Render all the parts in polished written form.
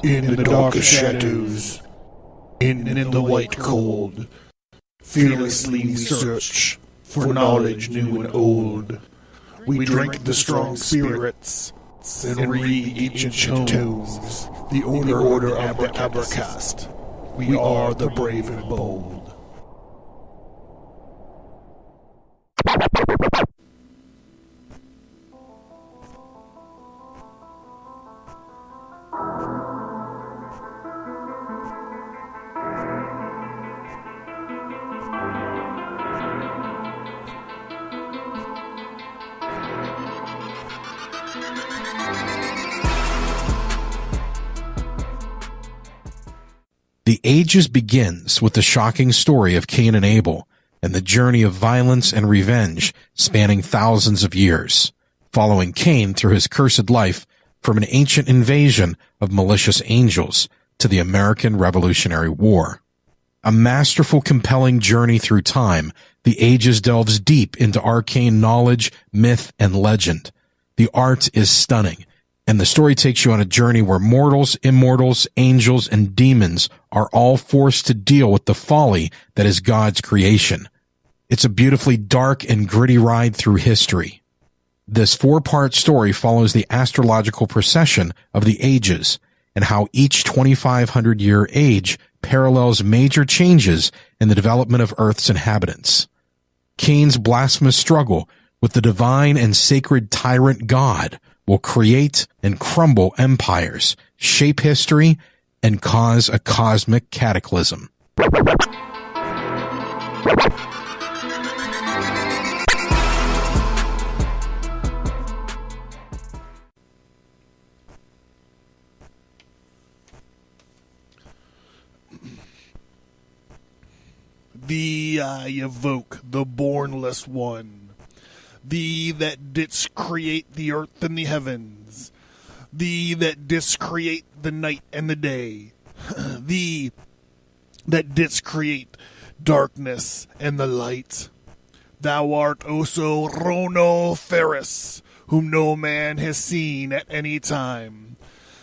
In the dark shadows, in the white cold, fearlessly we search for knowledge new and old. We drink the strong spirits and read ancient tomes, the order of the Abercast. We are the brave and bold. The Ages begins with the shocking story of Cain and Abel and the journey of violence and revenge spanning thousands of years, following Cain through his cursed life from an ancient invasion of malicious angels to the American Revolutionary War. A masterful, compelling journey through time, The Ages delves deep into arcane knowledge, myth, and legend. The art is stunning, and the story takes you on a journey where mortals, immortals, angels, and demons are all forced to deal with the folly that is God's creation. It's a beautifully dark and gritty ride through history. This 4-part story follows the astrological procession of the ages and how each 2,500-year age parallels major changes in the development of Earth's inhabitants. Cain's blasphemous struggle with the divine and sacred tyrant God will create and crumble empires, shape history, and cause a cosmic cataclysm. Thee I evoke, the bornless one, thee that didst create the earth and the heavens, thee that didst create the night and the day, thee that didst create darkness and the light. Thou art Oso Rono Ferris, whom no man has seen at any time.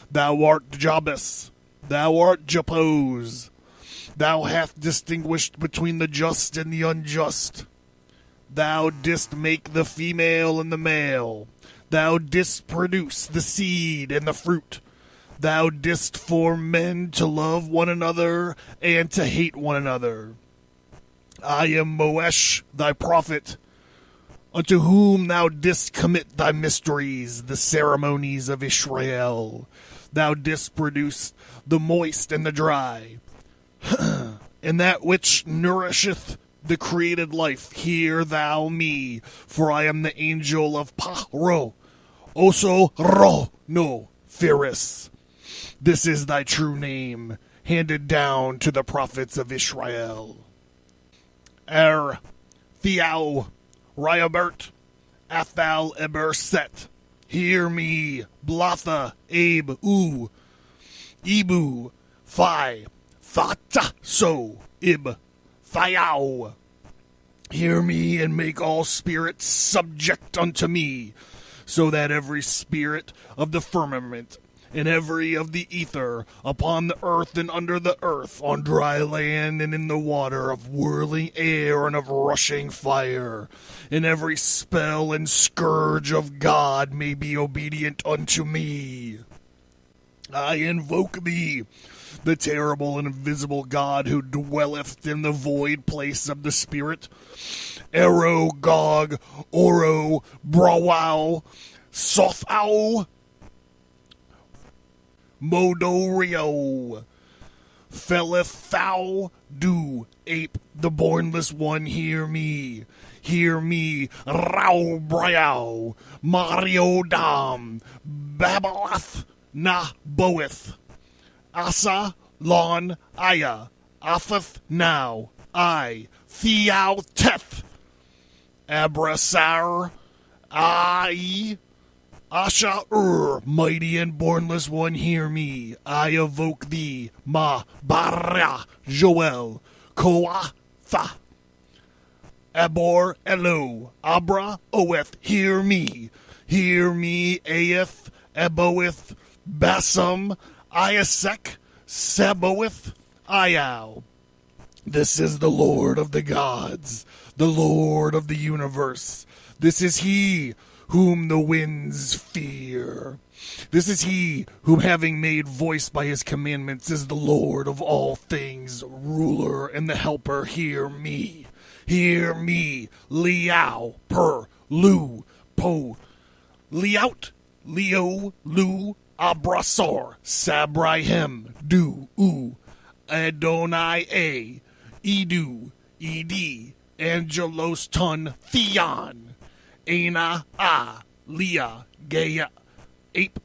Thou art Jabus, thou art Japose. Thou hast distinguished between the just and the unjust. Thou didst make the female and the male. Thou didst produce the seed and the fruit. Thou didst form men to love one another and to hate one another. I am Moesh, thy prophet, unto whom thou didst commit thy mysteries, the ceremonies of Israel. Thou didst produce the moist and the dry, and that which nourisheth the created life. Hear thou me, for I am the angel of Pa-ro, Oso Ro no Ferris. This is thy true name, handed down to the prophets of Israel. Theau, Ryabert, Athal Eber Set. Hear me, Blatha, Abe, U, Ibu, Phi, Thata, So, Ib, Thiau. Hear me and make all spirits subject unto me, so that every spirit of the firmament and every of the ether, upon the earth and under the earth, on dry land and in the water, of whirling air and of rushing fire, and every spell and scourge of God may be obedient unto me. I invoke thee, the terrible and invisible God who dwelleth in the void place of the spirit. Ero, Gog, Oro, Brawau, Sothau, Modorio, Felleth thou, do, ape, the bornless one, hear me. Hear me, Rau Briau, Mario Dam, Babalath, Na Boeth, Asa, Lon, Aya, Apheth now, I, Theau Teth, Abrasar, Ai, Asha mighty and bornless one, hear me. I evoke thee, Ma, Barra, Joel, Koa, Tha, Abor, Elo, Abra, Oeth, hear me. Hear me, Aeth, Aboeth, Basum, Iasek, Saboeth, Iao. This is the Lord of the gods, the Lord of the universe. This is he whom the winds fear. This is he whom, having made voice by his commandments, is the Lord of all things, ruler and the helper. Hear me, Liao, Per, Lu, Po, Liaut, Leo, Lu, Abrasor, Sabraihem, Du, U, Adonai, A, Edu, Ed, Angelos, Ton, Theon, Ana, A, Leah, Gaia, Ape,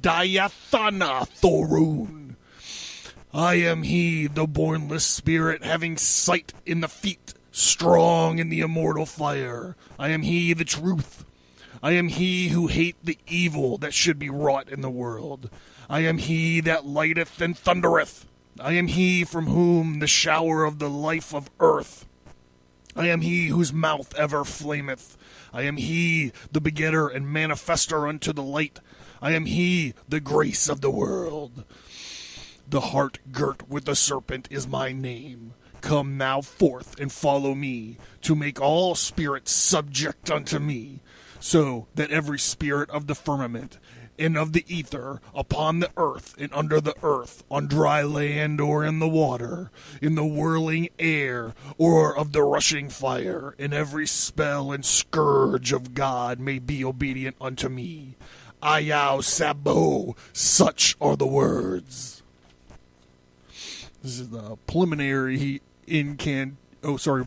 Diathana, Thorun. I am he, the bornless spirit, having sight in the feet, strong in the immortal fire. I am he, the truth. I am he who hate the evil that should be wrought in the world. I am he that lighteth and thundereth. I am he from whom the shower of the life of earth. I am he whose mouth ever flameth. I am he, the begetter and manifester unto the light. I am he, the grace of the world. The heart girt with the serpent is my name. Come now forth and follow me, to make all spirits subject unto me, so that every spirit of the firmament and of the ether, upon the earth and under the earth, on dry land or in the water, in the whirling air or of the rushing fire, and every spell and scourge of God may be obedient unto me. Ayao Sabo, such are the words. This is the preliminary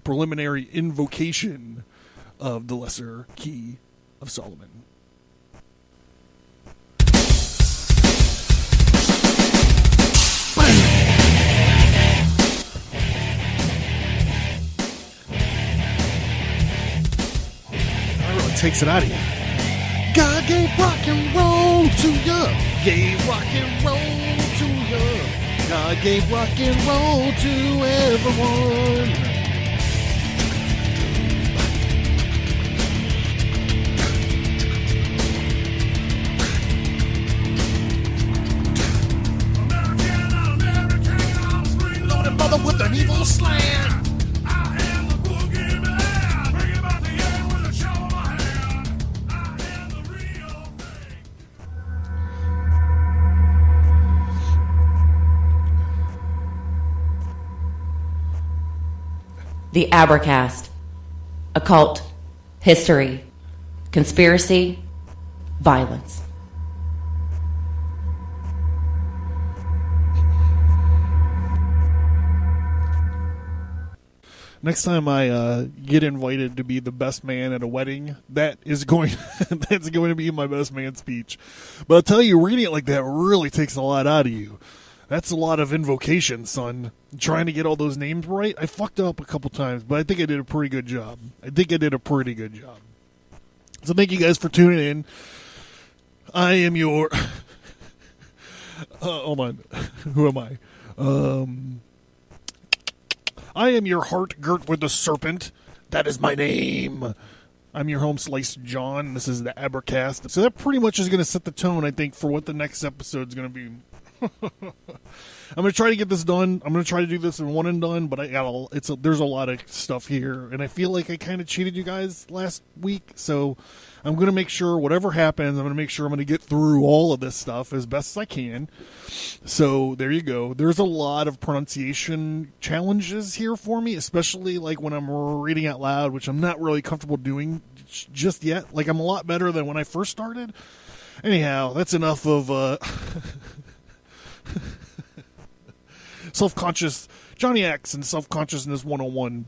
preliminary invocation of the Lesser Key of Solomon. Takes it out of you. God gave rock and roll to you. Gave rock and roll to you. God gave rock and roll to everyone. American, loaded mother with an evil slant. The Abercast. Occult. History. Conspiracy. Violence. Next time I get invited to be the best man at a wedding, that's going to be my best man speech. But I'll tell you, reading it like that really takes a lot out of you. That's a lot of invocation, son. Trying to get all those names right. I fucked up a couple times, but I think I did a pretty good job. So thank you guys for tuning in. I am your... hold on. Who am I? I am your heart girt with the serpent. That is my name. I'm your home slice John. This is the Abercast. So that pretty much is going to set the tone, I think, for what the next episode is going to be. I'm going to try to get this done. I'm going to try to do this in one and done, but there's a lot of stuff here, and I feel like I kind of cheated you guys last week, so I'm going to make sure whatever happens, I'm going to make sure I'm going to get through all of this stuff as best as I can. So there you go. There's a lot of pronunciation challenges here for me, especially like when I'm reading out loud, which I'm not really comfortable doing just yet. Like, I'm a lot better than when I first started. Anyhow, that's enough of self-conscious Johnny X and Self-Consciousness 101.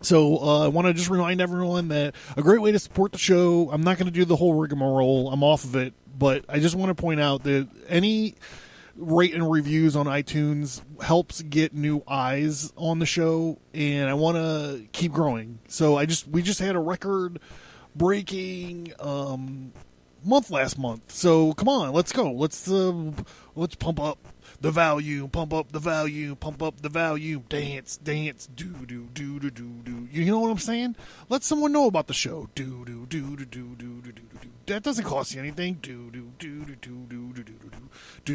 So I want to just remind everyone that a great way to support the show, I'm not going to do the whole rigmarole, I'm off of it, but I just want to point out that any rate and reviews on iTunes helps get new eyes on the show, and I want to keep growing. So we just had a record-breaking month last month, so come on, let's go. Let's pump up the value, pump up the value, pump up the value, dance, dance, do do do do do do. You know what I'm saying? Let someone know about the show. Do do do do do do do do do. That doesn't cost you anything. Do do do do do do do do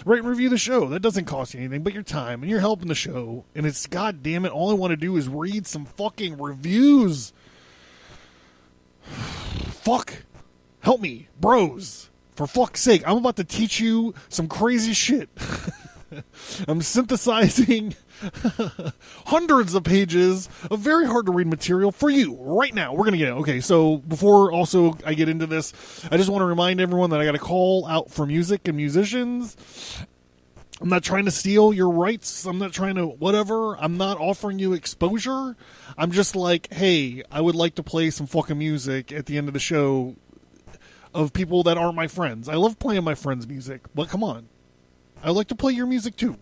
Rate and review the show. That doesn't cost you anything but your time, and you're helping the show. And it's, god damn it, all I want to do is read some fucking reviews. Fuck. Help me, bros. For fuck's sake, I'm about to teach you some crazy shit. I'm synthesizing hundreds of pages of very hard to read material for you right now. We're going to get it. Okay, so before also I get into this, I just want to remind everyone that I got a call out for music and musicians. I'm not trying to steal your rights. I'm not trying to whatever. I'm not offering you exposure. I'm just like, hey, I would like to play some fucking music at the end of the show of people that aren't my friends. I love playing my friends' music, but come on. I like to play your music too.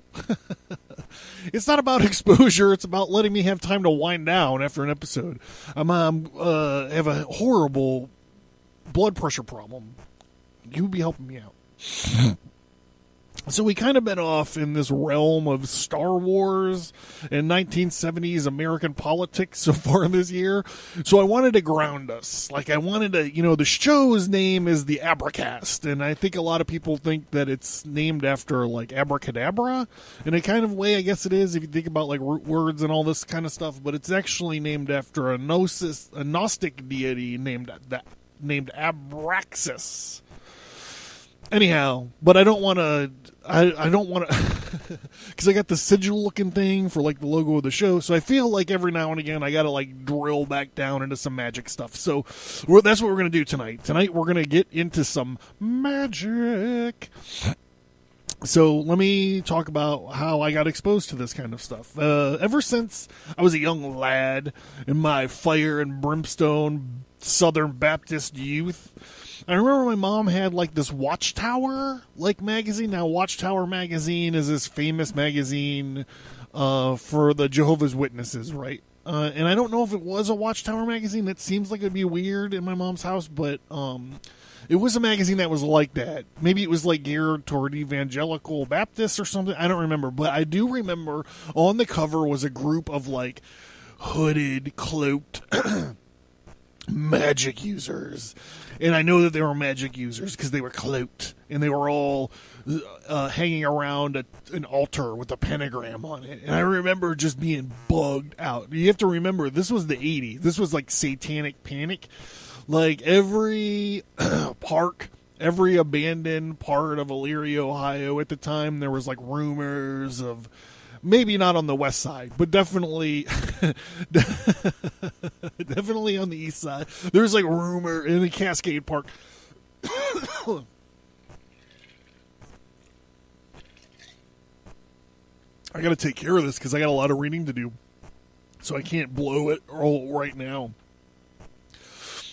It's not about exposure. It's about letting me have time to wind down after an episode. I have a horrible blood pressure problem. You'd be helping me out. So we kind of been off in this realm of Star Wars and 1970s American politics so far this year. So I wanted to ground us. Like I wanted to, the show's name is the Abracast. And I think a lot of people think that it's named after like abracadabra. In a kind of way, I guess it is if you think about like root words and all this kind of stuff. But it's actually named after a Gnostic deity named Abraxas. Anyhow, but I don't want to, because I got the sigil looking thing for like the logo of the show, so I feel like every now and again I got to like drill back down into some magic stuff. So that's what we're going to do tonight. Tonight we're going to get into some magic. So let me talk about how I got exposed to this kind of stuff. Ever since I was a young lad in my fire and brimstone Southern Baptist youth, I remember my mom had like this Watchtower like magazine. Now Watchtower magazine is this famous magazine for the Jehovah's Witnesses, right? And I don't know if it was a Watchtower magazine. It seems like it'd be weird in my mom's house, but it was a magazine that was like that. Maybe it was like geared toward evangelical Baptists or something. I don't remember, but I do remember on the cover was a group of like hooded, cloaked magic users. And I know that they were magic users because they were cloaked and they were all hanging around an altar with a pentagram on it. And I remember just being bugged out. You have to remember, this was the 80s. This was like satanic panic. Like every park, every abandoned part of Elyria, Ohio at the time, there was like rumors of, maybe not on the west side, but definitely definitely on the east side. There's like rumor in the Cascade Park. I got to take care of this because I got a lot of reading to do. So I can't blow it all right now.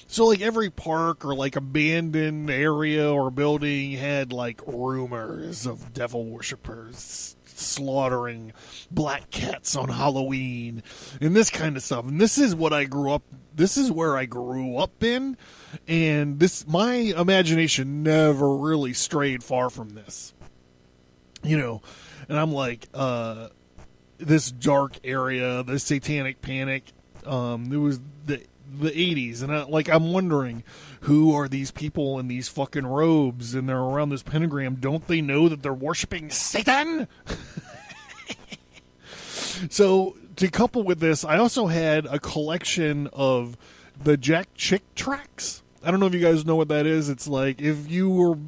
So like every park or like abandoned area or building had like rumors of devil worshippers slaughtering black cats on Halloween and this kind of stuff. And this is what I grew up. This is where I grew up in. And my imagination never really strayed far from this. And I'm like, this dark area, this satanic panic. It was the 80s, and I'm wondering, who are these people in these fucking robes and they're around this pentagram? Don't they know that they're worshiping Satan? So to couple with this, I also had a collection of the Jack Chick tracks. I don't know if you guys know what that is. It's like if you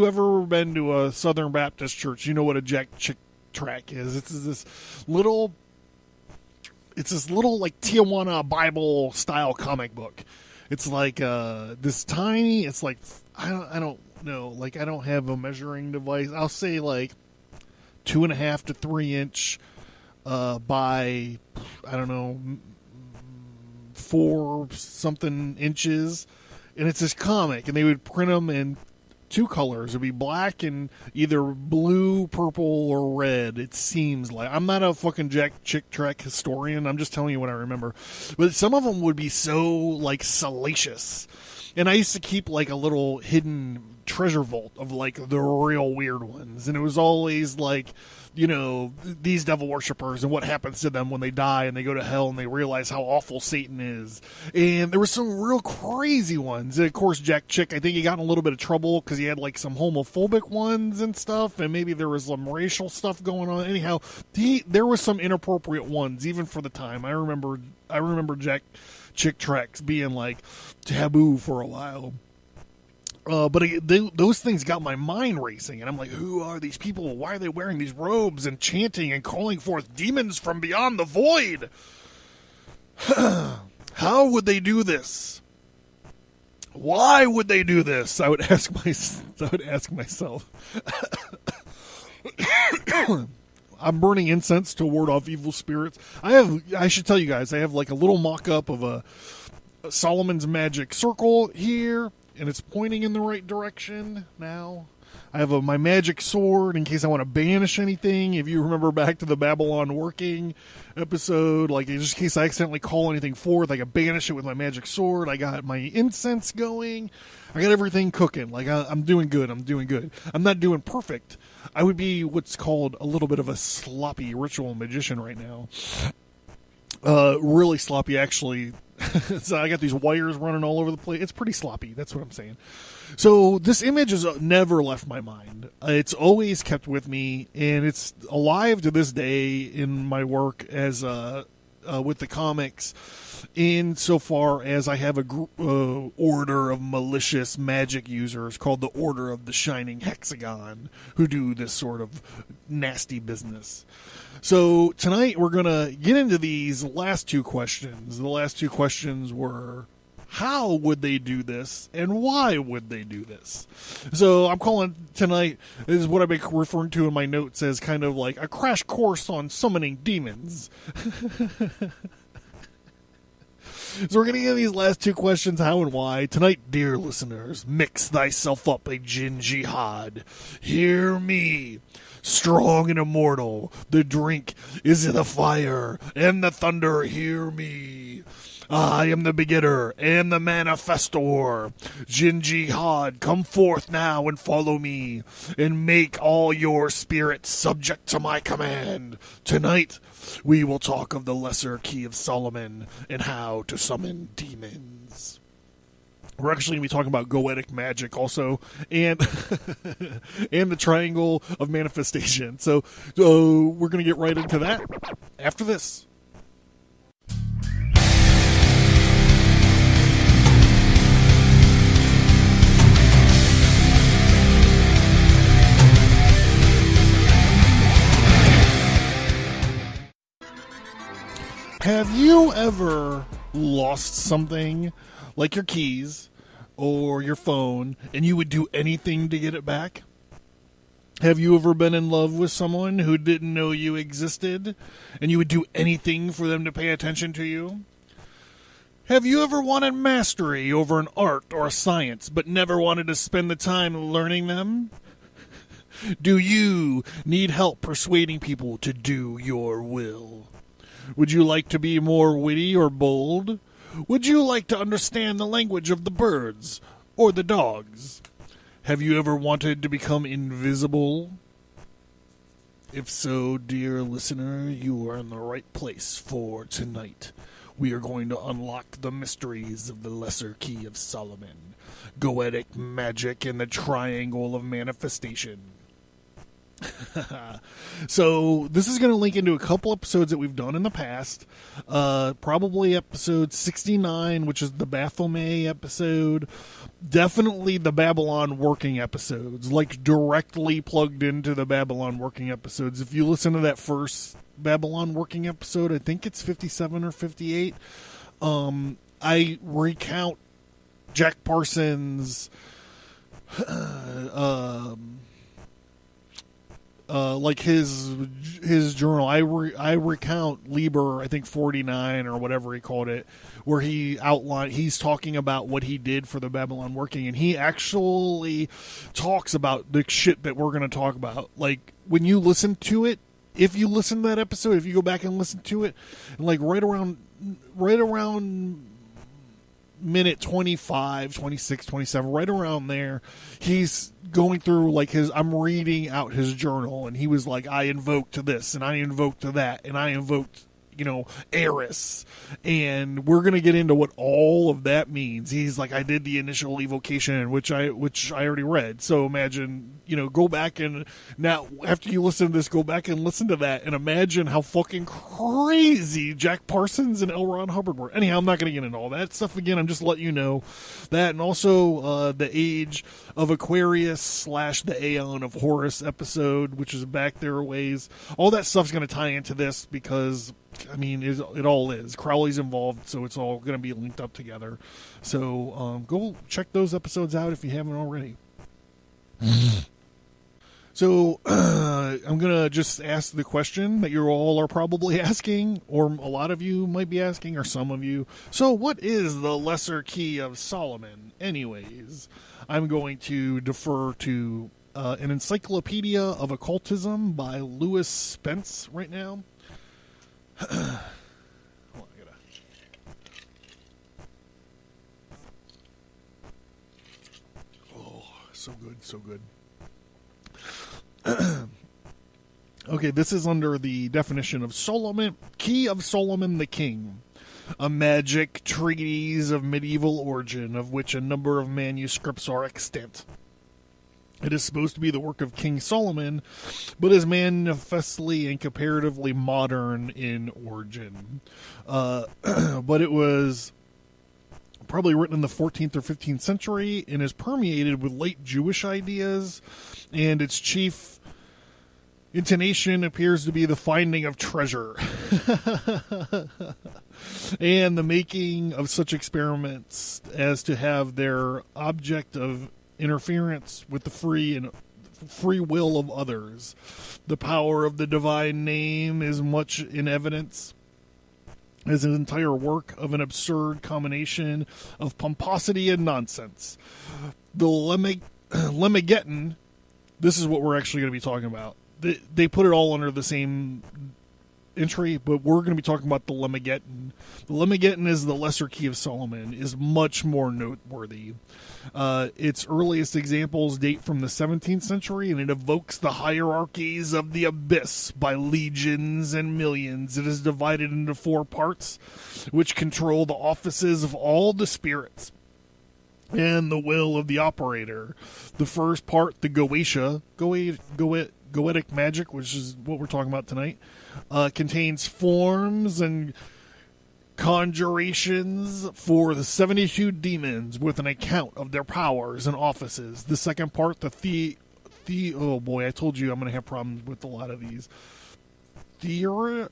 ever been to a Southern Baptist church, you know what a Jack Chick track is. It's this little like Tijuana Bible style comic book. It's like this tiny. It's like I don't know. Like I don't have a measuring device. I'll say like 2.5 to 3 inch by I don't know 4 something inches, and it's this comic. And they would print them in 2 colors. It'd be black and either blue, purple, or red. It seems like. I'm not a fucking Jack Chick track historian. I'm just telling you what I remember. But some of them would be so like salacious. And I used to keep like a little hidden treasure vault of like the real weird ones. And it was always like these devil worshippers and what happens to them when they die and they go to hell and they realize how awful Satan is. And there were some real crazy ones. And of course, Jack Chick, I think he got in a little bit of trouble because he had like some homophobic ones and stuff, and maybe there was some racial stuff going on. Anyhow, there was some inappropriate ones even for the time. I remember Jack Chick tracks being like taboo for a while. But those things got my mind racing, and I'm like, who are these people? Why are they wearing these robes and chanting and calling forth demons from beyond the void? How would they do this? Why would they do this? I would ask myself. I'm burning incense to ward off evil spirits. I should tell you guys, I have like a little mock-up of a Solomon's magic circle here, and it's pointing in the right direction now. I have my magic sword in case I want to banish anything. If you remember back to the Babylon working episode, like just in case I accidentally call anything forth, I can banish it with my magic sword. I got my incense going. I got everything cooking. Like I'm doing good. I'm not doing perfect. I would be what's called a little bit of a sloppy ritual magician right now. Really sloppy, actually. So I got these wires running all over the place. It's pretty sloppy. That's what I'm saying. So this image has never left my mind. It's always kept with me, and it's alive to this day in my work as with the comics. Insofar as I have a order of malicious magic users called the Order of the Shining Hexagon, who do this sort of nasty business. So tonight we're going to get into these last two questions. The last two questions were, how would they do this, and why would they do this? So I'm calling tonight, this is what I've been referring to in my notes as kind of like a crash course on summoning demons. So we're going to get these last two questions, how and why. Tonight, dear listeners, mix thyself up a gin jihad. Hear me. Strong and immortal, the drink is the fire, and the thunder hear me. I am the begetter and the manifestor. Jin Jihad, come forth now and follow me, and make all your spirits subject to my command. Tonight, we will talk of the lesser key of Solomon and how to summon demons. We're actually going to be talking about Goetic magic also, and and the triangle of manifestation. So we're going to get right into that after this. Have you ever lost something, like your keys or your phone, and you would do anything to get it back? Have you ever been in love with someone who didn't know you existed, and you would do anything for them to pay attention to you? Have you ever wanted mastery over an art or a science, but never wanted to spend the time learning them? Do you need help persuading people to do your will? Would you like to be more witty or bold? Would you like to understand the language of the birds or the dogs? Have you ever wanted to become invisible? If so, dear listener, you are in the right place for tonight. We are going to unlock the mysteries of the lesser key of Solomon, Goetic magic, and the triangle of manifestation. So this is going to link into a couple episodes that we've done in the past. Probably episode 69, which is the Baphomet episode. Definitely the Babylon working episodes, like directly plugged into the Babylon working episodes. If you listen to that first Babylon working episode, I think it's 57 or 58. I recount Jack Parsons' like his journal. I recount Lieber, I think 49 or whatever he called it, where he's talking about what he did for the Babylon working, and he actually talks about the shit that we're going to talk about. Like when you listen to it, if you listen to that episode, if you go back and listen to it, and like right around minute 25, 26, 27, right around there, he's going through like I'm reading out his journal, and he was like, I invoked this, and I invoked that, and I invoked, Eris, and we're gonna get into what all of that means. He's like, I did the initial evocation, which I already read. So imagine, go back and now after you listen to this, go back and listen to that, and imagine how fucking crazy Jack Parsons and L. Ron Hubbard were. Anyhow, I'm not gonna get into all that stuff again. I'm just letting you know that, and also the Age of Aquarius / the Aeon of Horus episode, which is back there a ways. All that stuff's gonna tie into this because, I mean, it all is. Crowley's involved, so it's all going to be linked up together. So go check those episodes out if you haven't already. So I'm going to just ask the question that you all are probably asking, or a lot of you might be asking, or some of you. So what is the Lesser Key of Solomon? Anyways, I'm going to defer to an Encyclopedia of Occultism by Lewis Spence right now. Hold on, Oh, so good, so good. Okay, this is under the definition of Solomon, Key of Solomon the King, a magic treatise of medieval origin, of which a number of manuscripts are extant. It is supposed to be the work of King Solomon, but is manifestly and comparatively modern in origin. But it was probably written in the 14th or 15th century and is permeated with late Jewish ideas, and its chief intonation appears to be the finding of treasure and the making of such experiments as to have their object of interference with the free will of others. The power of the divine name is much in evidence as an entire work of an absurd combination of pomposity and nonsense. The Lemmegetten, this is what we're actually going to be talking about. They put it all under the same entry, but we're going to be talking about the Lemmegetten. The Lemmegetten is the Lesser Key of Solomon, is much more noteworthy. Its earliest examples date from the 17th century, and it evokes the hierarchies of the abyss by legions and millions. It is divided into 4 parts, which control the offices of all the spirits and the will of the operator. The first part, the Goetic magic, which is what we're talking about tonight, contains forms and conjurations for the 72 demons with an account of their powers and offices. The second part, oh boy, I told you I'm going to have problems with a lot of these. Theurgia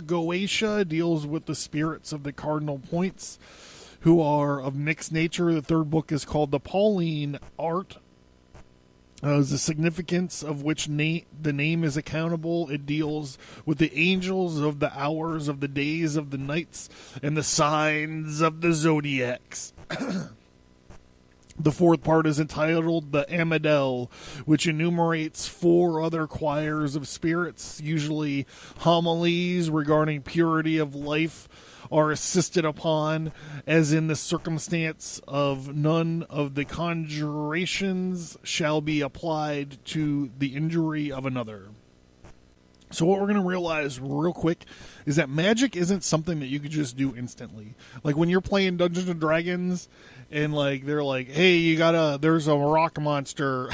Goetia deals with the spirits of the cardinal points, who are of mixed nature. The third book is called the Pauline Art. The significance of which the name is accountable. It deals with the angels of the hours, of the days, of the nights, and the signs of the zodiacs. The fourth part is entitled the Amadel, which enumerates 4 other choirs of spirits. Usually homilies regarding purity of life are assisted upon, as in the circumstance of none of the conjurations shall be applied to the injury of another. So what we're going to realize real quick is that magic isn't something that you could just do instantly. Like when you're playing Dungeons and Dragons and like they're like, hey, there's a rock monster,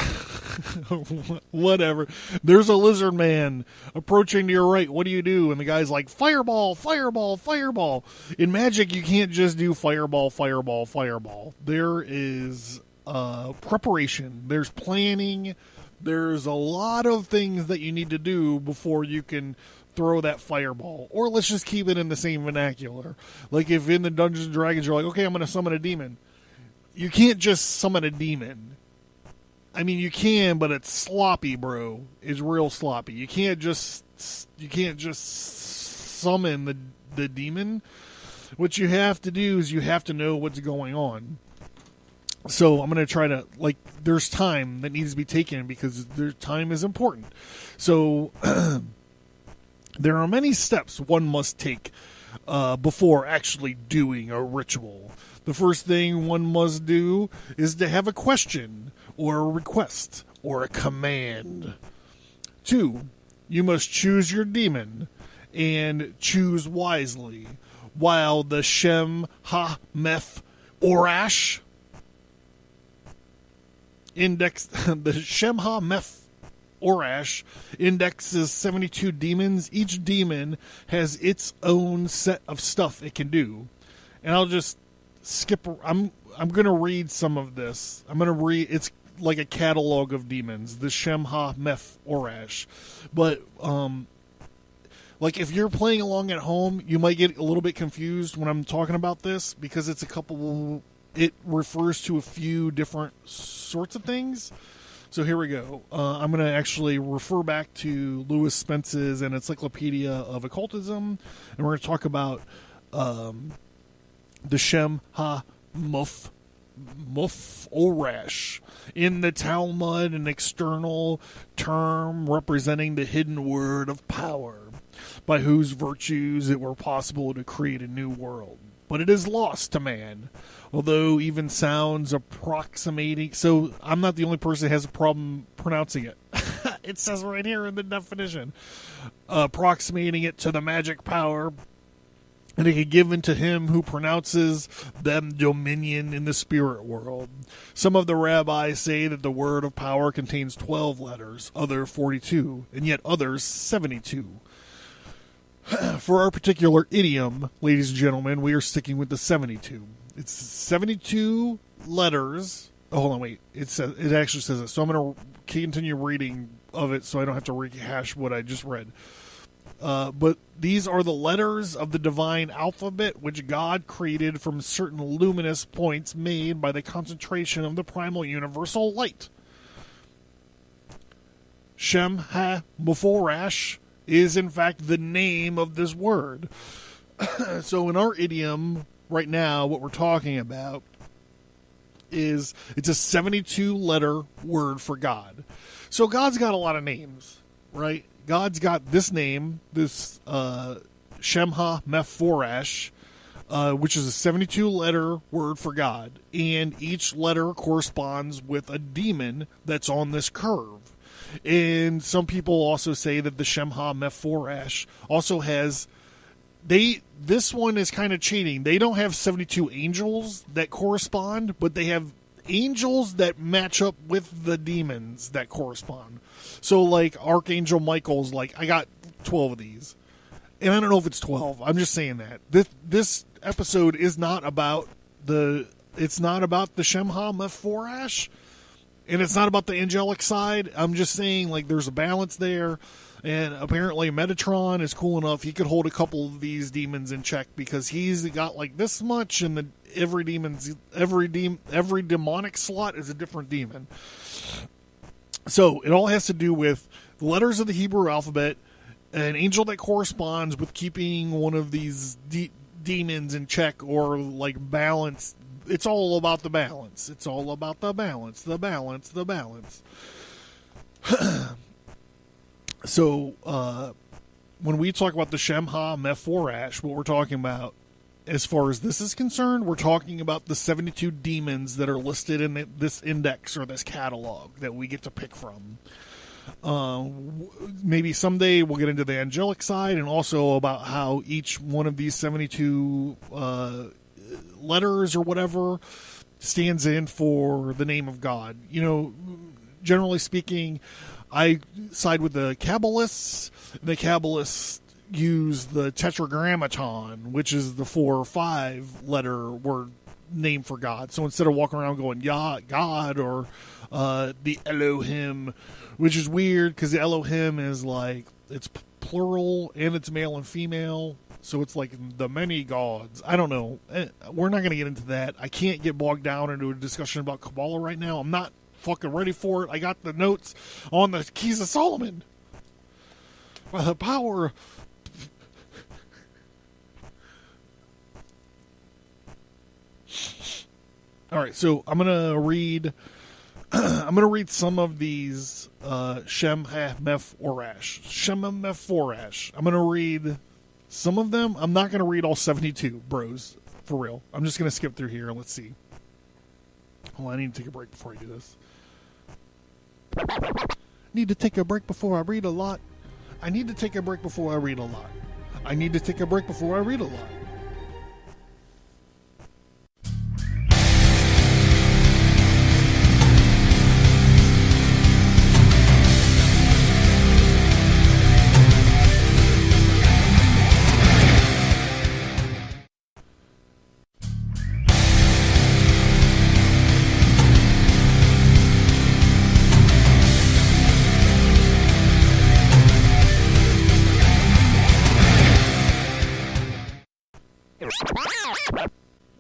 whatever. There's a lizard man approaching to your right. What do? And the guy's like, fireball, fireball, fireball. In magic, you can't just do fireball, fireball, fireball. There is preparation. There's planning. There's a lot of things that you need to do before you can throw that fireball. Or let's just keep it in the same vernacular. Like if in the Dungeons and Dragons you're like, okay, I'm going to summon a demon. You can't just summon a demon. I mean, you can, but it's sloppy, bro. It's real sloppy. You can't just summon the demon. What you have to do is you have to know what's going on. So I'm going to try to, there's time that needs to be taken because their time is important. So there are many steps one must take before actually doing a ritual. The first thing one must do is to have a question or a request or a command. 2, you must choose your demon and choose wisely, while the Shem Ha Meph Orash index the Shem Ha Meph Orash indexes 72 demons. Each demon has its own set of stuff it can do. And I'll just skip. I'm going to read some of this. I'm going to read. It's like a catalog of demons. The Shem Ha Meph Orash. But like if you're playing along at home, you might get a little bit confused when I'm talking about this because it's a couple. It refers to a few different sorts of things. So here we go. I'm going to actually refer back to Lewis Spence's An Encyclopedia of Occultism, and we're going to talk about the Shem Ha Meph Orash. In the Talmud, an external term representing the hidden word of power, by whose virtues it were possible to create a new world. But it is lost to man, although even sounds approximating. So I'm not the only person that has a problem pronouncing it. It says right here in the definition, approximating it to the magic power, and it is given to him who pronounces them dominion in the spirit world. Some of the rabbis say that the word of power contains 12 letters, other 42, and yet others 72. For our particular idiom, ladies and gentlemen, we are sticking with the 72. It's 72 letters. Oh, hold on, wait. It actually says it. So I'm going to continue reading of it so I don't have to rehash what I just read. But these are the letters of the divine alphabet which God created from certain luminous points made by the concentration of the primal universal light. Shem Ha Mephorash is in fact the name of this word. So in our idiom right now, what we're talking about is it's a 72 letter word for God. So God's got a lot of names, right? God's got this name, this Shem Ha Mephorash, which is a 72 letter word for God, and each letter corresponds with a demon that's on this curve. And some people also say that the Shem Ha Mephorash also has this one is kind of cheating. They don't have 72 angels that correspond, but they have angels that match up with the demons that correspond. So like Archangel Michael's like, I got 12 of these. And I don't know if it's 12. I'm just saying that. This episode is not about the Shem Ha Mephorash. And it's not about the angelic side. I'm just saying, like, there's a balance there. And apparently Metatron is cool enough. He could hold a couple of these demons in check because he's got, like, this much. And every demonic slot is a different demon. So it all has to do with the letters of the Hebrew alphabet, an angel that corresponds with keeping one of these demons in check or, like, balance. It's all about the balance. It's all about the balance, the balance, the balance. So, when we talk about the Shem Ha Mephorash, what we're talking about, as far as this is concerned, we're talking about the 72 demons that are listed in this index or this catalog that we get to pick from. Maybe someday we'll get into the angelic side and also about how each one of these 72 letters or whatever stands in for the name of God. You know, generally speaking, I side with the Kabbalists. The Kabbalists use the Tetragrammaton, which is the 4 or 5 letter word name for God. So instead of walking around going Yah, God, or the Elohim, which is weird because the Elohim is like, it's plural and it's male and female. So it's like the many gods. I don't know. We're not going to get into that. I can't get bogged down into a discussion about Kabbalah right now. I'm not fucking ready for it. I got the notes on the Keys of Solomon. By the power. All right, so I'm gonna read. I'm gonna read some of these Shem Ha Mephorash. Shem Ha Mephorash. I'm gonna read Some of them, I'm not going to read all 72, bros. For real. I'm just going to skip through here and let's see. Hold on, I need to take a break before I do this. Need to take a break before I read a lot. I need to take a break before I read a lot. I need to take a break before I read a lot.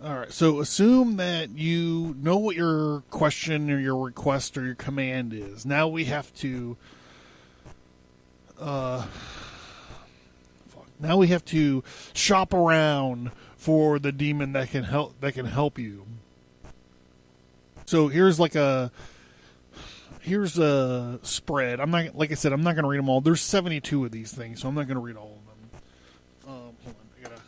Alright, so assume that you know what your question or your request or your command is. Now we have to now we have to shop around for the demon that can help you. So here's a spread. I'm not, like I said, I'm not going to read them all. There's 72 of these things, so I'm not going to read all of them. Hold on, I gotta.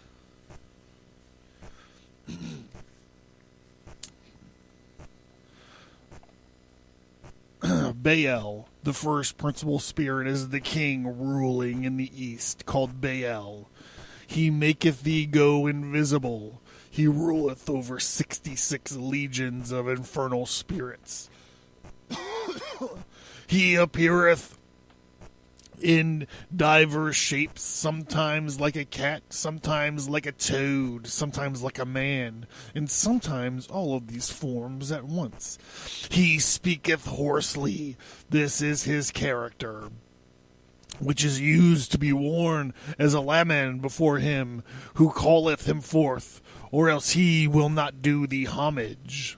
Baal, the first principal spirit, is the king ruling in the east, called Baal. He maketh thee go invisible. He ruleth over 66 legions of infernal spirits. He appeareth in diverse shapes, sometimes like a cat, sometimes like a toad, sometimes like a man, and sometimes all of these forms at once. He speaketh hoarsely. This is his character, which is used to be worn as a lament before him who calleth him forth, or else he will not do thee homage.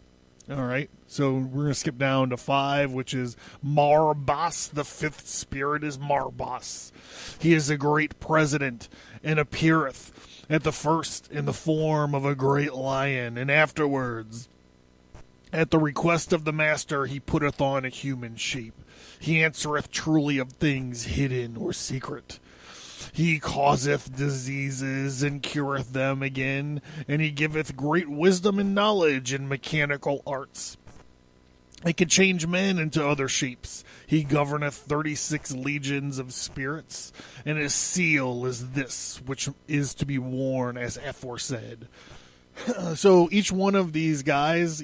All right, so we're going to skip down to 5, which is Marbas. The fifth spirit is Marbas. He is a great president and appeareth at the first in the form of a great lion, and afterwards, at the request of the master, he putteth on a human shape. He answereth truly of things hidden or secret. He causeth diseases and cureth them again, and he giveth great wisdom and knowledge in mechanical arts. He can change men into other shapes. He governeth 36 legions of spirits, and his seal is this, which is to be worn as aforesaid. So each one of these guys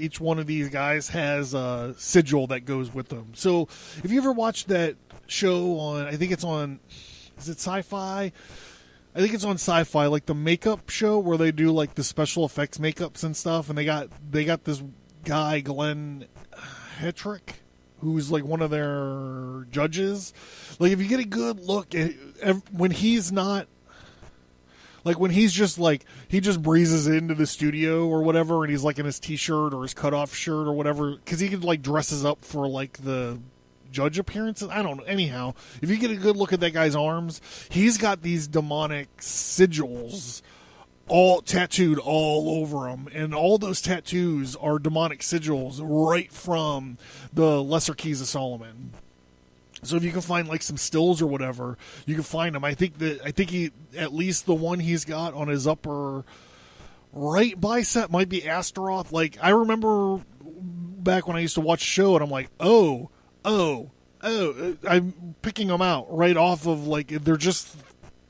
has a sigil that goes with them. So if you ever watched that show on, I think it's on, is it Sci-Fi? I think it's on Sci-Fi, like the makeup show where they do like the special effects makeups and stuff, and they got this guy, Glenn Hetrick, who's like one of their judges. Like if you get a good look at when he's not, like when he's just like, he just breezes into the studio or whatever, and he's like in his t-shirt or his cutoff shirt or whatever, because he could like dresses up for like the judge appearances. I don't know. Anyhow, if you get a good look at that guy's arms, he's got these demonic sigils all tattooed all over him, and all those tattoos are demonic sigils right from the Lesser Keys of Solomon. So if you can find like some stills or whatever, you can find them. I think he, at least the one he's got on his upper right bicep might be Astaroth. Like I remember back when I used to watch a show, and I'm like, oh, I'm picking them out right off of, like, they're just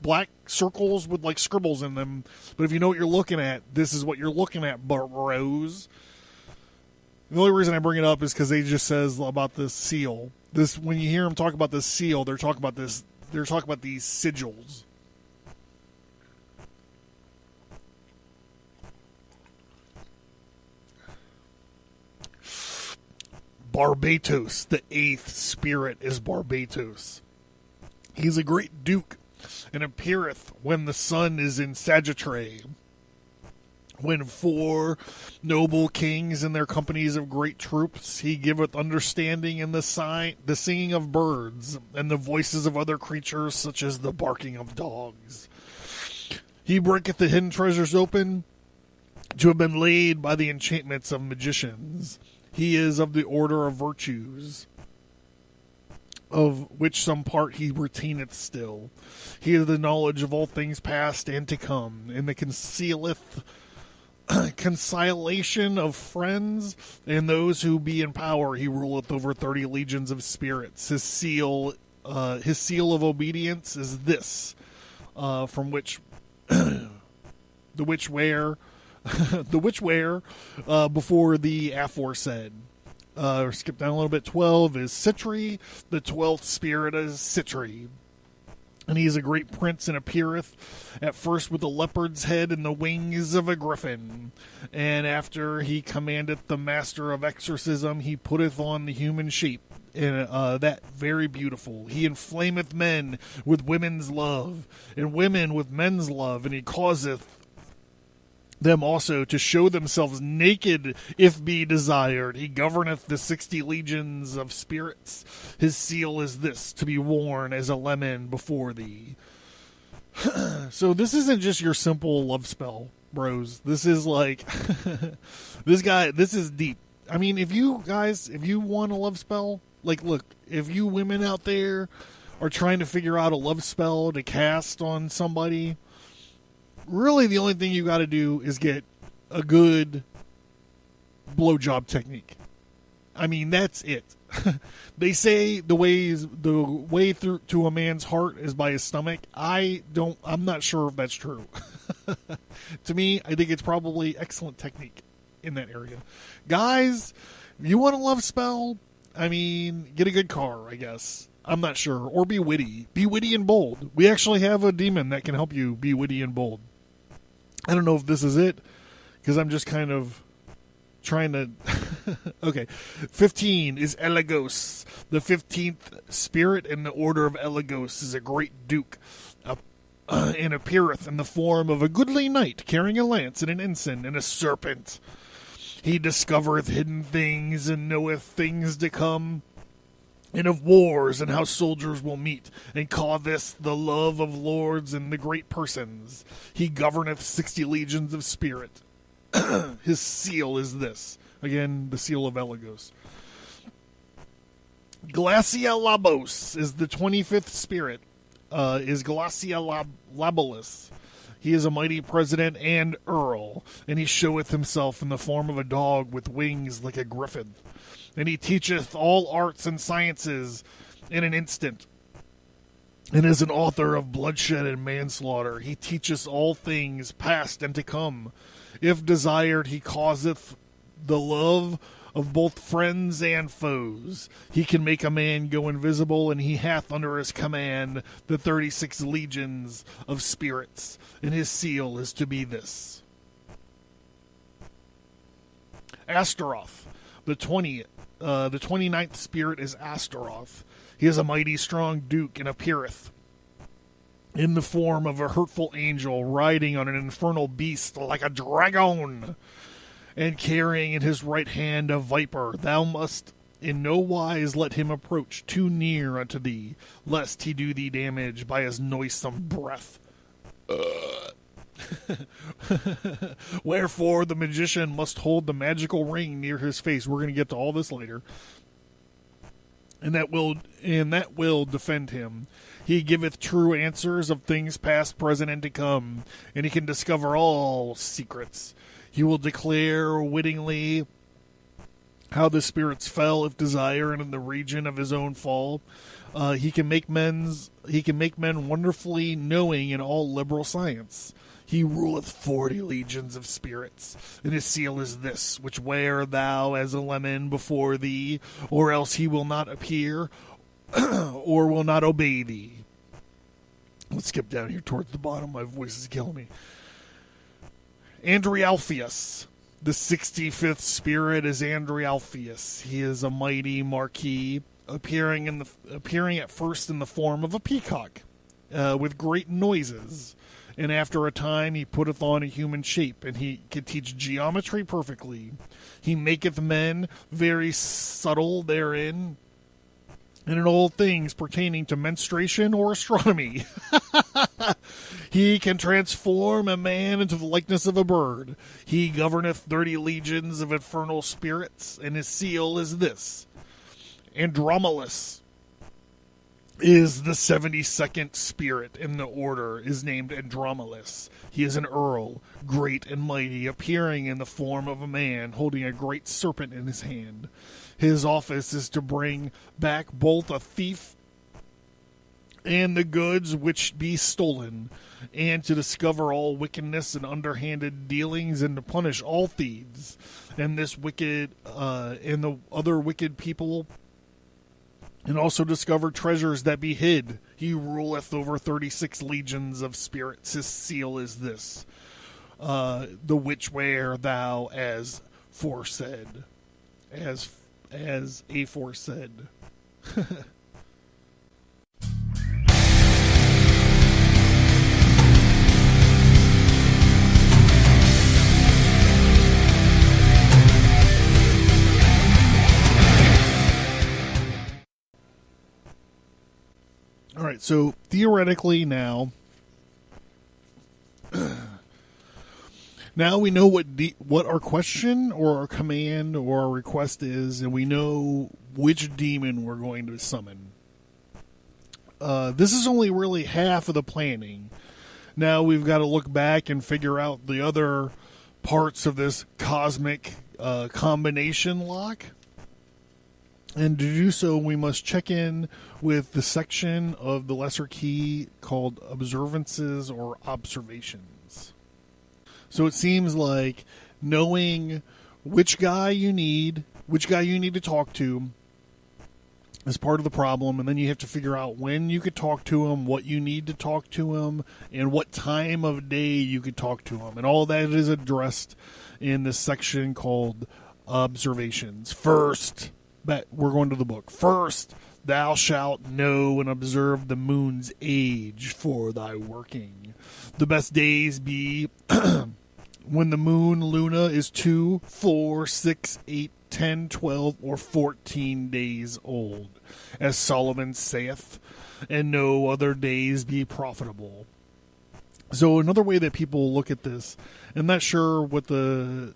black circles with like scribbles in them. But if you know what you're looking at, this is what you're looking at, bros. The only reason I bring it up is because they just says about this seal. This, when you hear them talk about this seal, they're talking about this. They're talking about these sigils. Barbados, the eighth spirit, is Barbados. He's a great duke, and appeareth when the sun is in Sagittary, when 4 noble kings and their companies of great troops. He giveth understanding in the singing of birds, and the voices of other creatures, such as the barking of dogs. He breaketh the hidden treasures open, to have been laid by the enchantments of magicians. He is of the order of virtues. of which some part he retaineth still. He hath the knowledge of all things past and to come, and the conciliation of friends and those who be in power. He ruleth over 30 legions of spirits. His seal of obedience is this, from which the which wear before the aforesaid. Skip down a little bit. 12 is Citri. The 12th spirit is Citri. And he is a great prince, and appeareth at first with a leopard's head and the wings of a griffin. And after he commandeth the master of exorcism, he putteth on the human shape, and that very beautiful. He inflameth men with women's love, and women with men's love, and he causeth them also to show themselves naked if be desired. He governeth the 60 legions of spirits. His seal is this, to be worn as a lemon before thee. So this isn't just your simple love spell, bros. This is like this is deep. I mean, if you want a love spell, like, look, if you women out there are trying to figure out a love spell to cast on somebody, really, the only thing you got to do is get a good blowjob technique. I mean, that's it. They say the way through to a man's heart is by his stomach. I'm not sure if that's true. To me, I think it's probably excellent technique in that area. Guys, if you want a love spell, I mean, get a good car, I guess. I'm not sure. Or be witty. Be witty and bold. We actually have a demon that can help you be witty and bold. I don't know if this is it, because I'm just kind of trying to... Okay. 15 is Elegos. The 15th spirit in the order of Elegos is a great duke, and appeareth in the form of a goodly knight, carrying a lance and an ensign and a serpent. He discovereth hidden things and knoweth things to come, and of wars and how soldiers will meet, and call this the love of lords and the great persons. He governeth 60 legions of spirit. His seal is this. Again, the seal of Elegos. Glacia Labos is the 25th spirit. Is Glacia Labolus. He is a mighty president and earl, and he showeth himself in the form of a dog with wings like a griffin. And he teacheth all arts and sciences in an instant, and is an author of bloodshed and manslaughter. He teacheth all things past and to come. If desired, he causeth the love of both friends and foes. He can make a man go invisible, and he hath under his command the 36 legions of spirits, and his seal is to be this. Astaroth, the 29th spirit is Astaroth. He is a mighty strong duke, and appeareth in the form of a hurtful angel, riding on an infernal beast like a dragon, and carrying in his right hand a viper. Thou must in no wise let him approach too near unto thee, lest he do thee damage by his noisome breath. Wherefore the magician must hold the magical ring near his face. We're going to get to all this later. And that will defend him. He giveth true answers of things past, present, and to come, and he can discover all secrets. He will declare wittingly how the spirits fell, if desire, and in the region of his own fall. He can make men wonderfully knowing in all liberal science. He ruleth 40 legions of spirits, and his seal is this, which wear thou as a lemon before thee, or else he will not appear, or will not obey thee. Let's skip down here towards the bottom. My voice is killing me. Andrialpheus. The 65th spirit is Andrialpheus. He is a mighty marquis, appearing at first in the form of a peacock, with great noises. And after a time he putteth on a human shape, and he can teach geometry perfectly. He maketh men very subtle therein, and in all things pertaining to menstruation or astronomy. He can transform a man into the likeness of a bird. He governeth 30 legions of infernal spirits, and his seal is this. Andromedus. is the 72nd spirit in the order, is named Andromelos. He is an earl, great and mighty, appearing in the form of a man holding a great serpent in his hand. His office is to bring back both a thief and the goods which be stolen, and to discover all wickedness and underhanded dealings, and to punish all thieves and this wicked and the other wicked people, and also discover treasures that be hid. He ruleth over 36 legions of spirits. His seal is this, the which wear thou as foresaid, as aforesaid. All right, so theoretically now we know what our question or our command or our request is, and we know which demon we're going to summon. This is only really half of the planning. Now we've got to look back and figure out the other parts of this cosmic combination lock. And to do so, we must check in with the section of the lesser key called observances or observations. So it seems like knowing which guy you need to talk to is part of the problem, and then you have to figure out when you could talk to him, what you need to talk to him, and what time of day you could talk to him. And all that is addressed in this section called observations. First, but we're going to the book. First, thou shalt know and observe the moon's age for thy working. The best days be when the moon, Luna, is 2, 4, 6, 8, 10, 12, or 14 days old, as Solomon saith, and no other days be profitable. So another way that people look at this, I'm not sure what the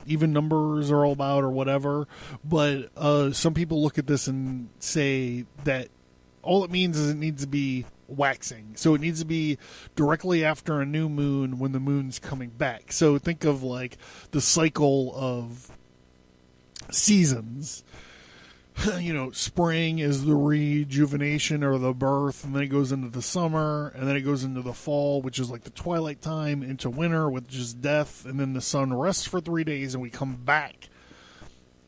even numbers are all about or whatever, but some people look at this and say that all it means is it needs to be waxing. So it needs to be directly after a new moon when the moon's coming back. So think of like the cycle of seasons. You know, spring is the rejuvenation or the birth, and then it goes into the summer, and then it goes into the fall, which is like the twilight time, into winter, which is death, and then the sun rests for 3 days, and we come back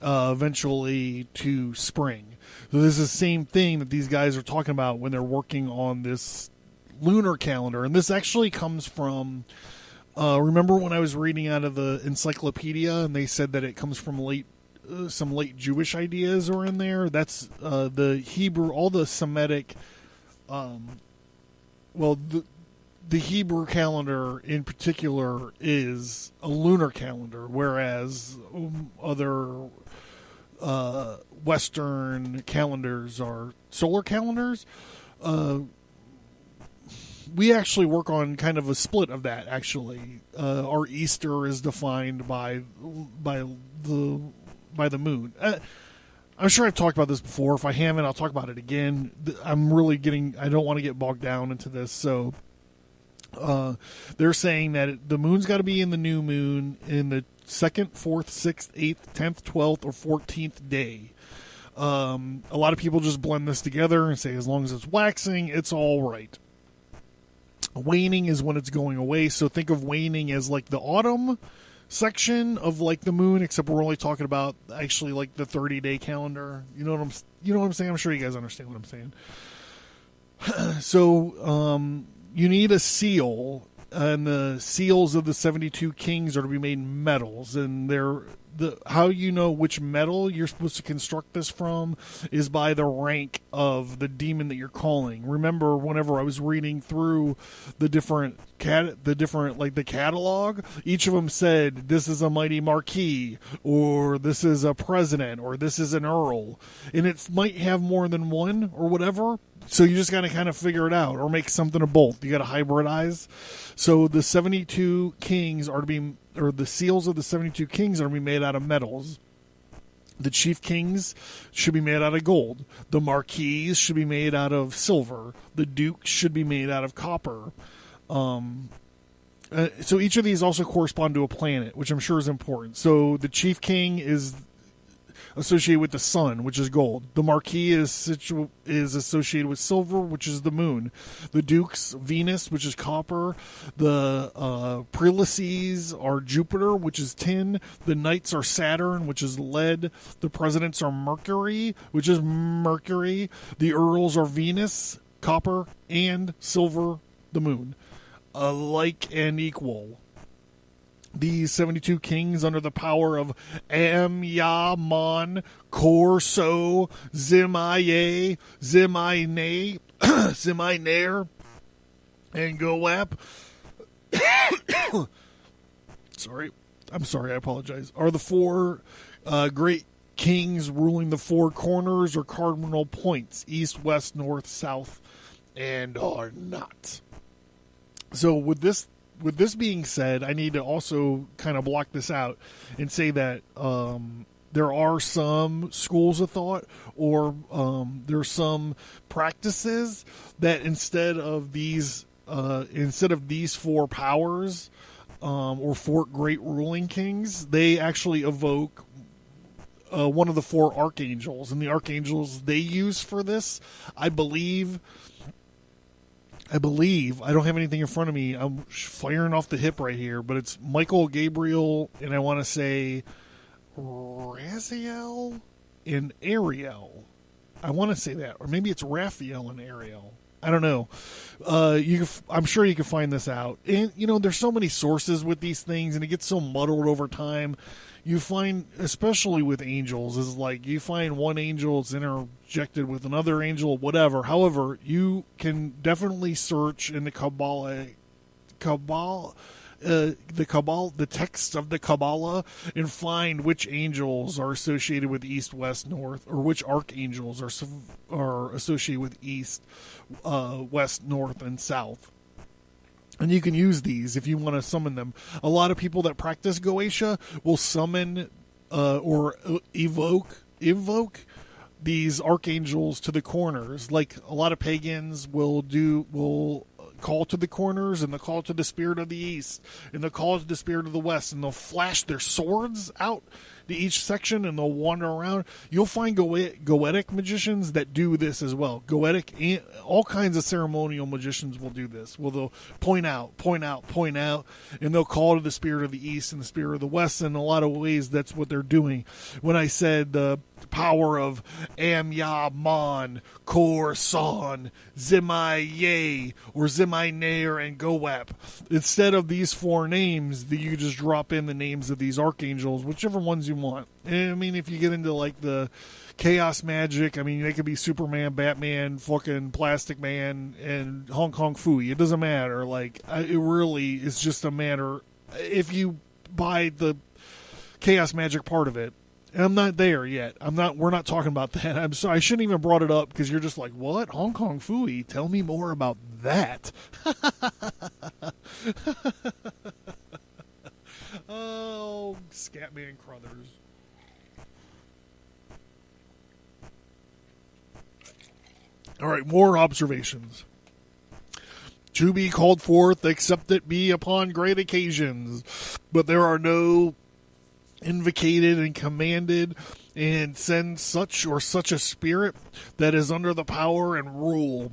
eventually to spring. So this is the same thing that these guys are talking about when they're working on this lunar calendar, and this actually comes from remember when I was reading out of the encyclopedia, and they said that it comes from some late Jewish ideas are in there. That's the Hebrew, all the Semitic, the Hebrew calendar in particular is a lunar calendar, whereas other Western calendars are solar calendars. We actually work on kind of a split of that, actually. Our Easter is defined by the moon. I'm sure I've talked about this before. If I haven't, I'll talk about it again. I don't want to get bogged down into this. So they're saying that the moon's got to be in the new moon in the 2nd, 4th, 6th, 8th, 10th, 12th, or 14th day. A lot of people just blend this together and say as long as it's waxing, it's all right. Waning is when it's going away. So think of waning as like the autumn section of like the moon, except we're only talking about actually like the 30-day calendar. You know what I'm saying? I'm sure you guys understand what I'm saying. So you need a seal, and the seals of the 72 kings are to be made metals, and how you know which metal you're supposed to construct this from is by the rank of the demon that you're calling. Remember, whenever I was reading through the different like the catalog, each of them said this is a mighty marquis, or this is a president, or this is an earl, and it might have more than one or whatever. So you just got to kind of figure it out, or make something of both. You got to hybridize. So the 72 kings are to be, or the seals of the 72 kings are to be made out of metals. The chief kings should be made out of gold. The marquis should be made out of silver. The dukes should be made out of copper. So each of these also correspond to a planet, which I'm sure is important. So the chief king is associated with the sun, which is gold. The marquis is associated with silver, which is the moon. The dukes, Venus, which is copper. The prelacies are Jupiter, which is tin. The knights are Saturn, which is lead. The presidents are Mercury, which is mercury. The earls are Venus, copper, and silver, the moon. Alike and equal. These 72 kings under the power of Am, Ya, Mon, Kor, So, Zimaye, Zimaine, Zimainer, and Goap. I'm sorry, I apologize. Are the four great kings ruling the four corners or cardinal points, east, west, north, south, and are not. So with this being said, I need to also kind of block this out and say that there are some schools of thought or there are some practices that instead of these four powers or four great ruling kings, they actually evoke one of the four archangels. And the archangels they use for this, I believe, I don't have anything in front of me. I'm firing off the hip right here, but it's Michael, Gabriel, and I want to say Raziel and Ariel. I want to say that, or maybe it's Raphael and Ariel. I don't know. I'm sure you can find this out. And there's so many sources with these things, and it gets so muddled over time. You find, especially with angels, is like you find one angel is interjected with another angel, whatever. However, you can definitely search in the Kabbalah, the text of the Kabbalah, and find which angels are associated with east, west, north, or which archangels are associated with east, west, north, and south. And you can use these if you want to summon them. A lot of people that practice Goetia will summon or evoke these archangels to the corners. Like a lot of pagans will call to the corners, and they'll call to the spirit of the east, and they'll call to the spirit of the west, and they'll flash their swords out to each section, and they'll wander around. You'll find Goetic magicians that do this as well. Goetic, and all kinds of ceremonial magicians will do this. Well, they'll point out, and they'll call to the spirit of the east and the spirit of the west. In a lot of ways, that's what they're doing. When I said the power of Am, Ya, Mon, Kor, Son, Zimaye, or Zimainer, and Goap, instead of these four names, you just drop in the names of these archangels, whichever ones you want. And I mean, if you get into like the chaos magic, I mean, they could be Superman, Batman, fucking Plastic Man, and Hong Kong Phooey. It doesn't matter. Like, it really is just a matter if you buy the chaos magic part of it. And I'm not there yet. We're not talking about that. I'm sorry. I shouldn't even brought it up because you're just like, what? Hong Kong Phooey? Tell me more about that. Oh, Scatman Crothers. All right, more observations. To be called forth, except it be upon great occasions. But there are no invocated and commanded, and send such or such a spirit that is under the power and rule,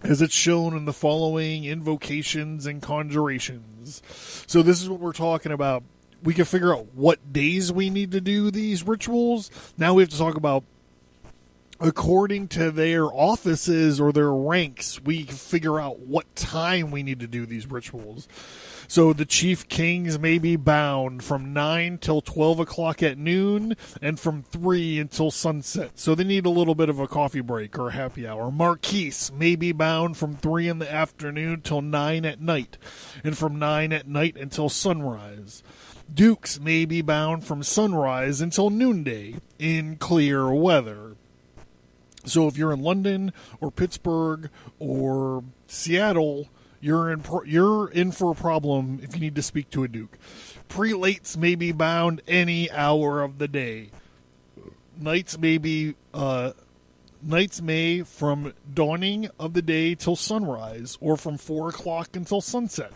as it's shown in the following invocations and conjurations. So this is what we're talking about. We can figure out what days we need to do these rituals. Now we have to talk about, according to their offices or their ranks, we can figure out what time we need to do these rituals. So the chief kings may be bound from 9 till 12 o'clock at noon, and from 3 until sunset. So they need a little bit of a coffee break or a happy hour. Marquis may be bound from 3 in the afternoon till 9 at night, and from 9 at night until sunrise. Dukes may be bound from sunrise until noonday in clear weather. So if you're in London or Pittsburgh or Seattle, you're in for a problem if you need to speak to a duke. Prelates may be bound any hour of the day. nights may from dawning of the day till sunrise, or from 4 o'clock until sunset.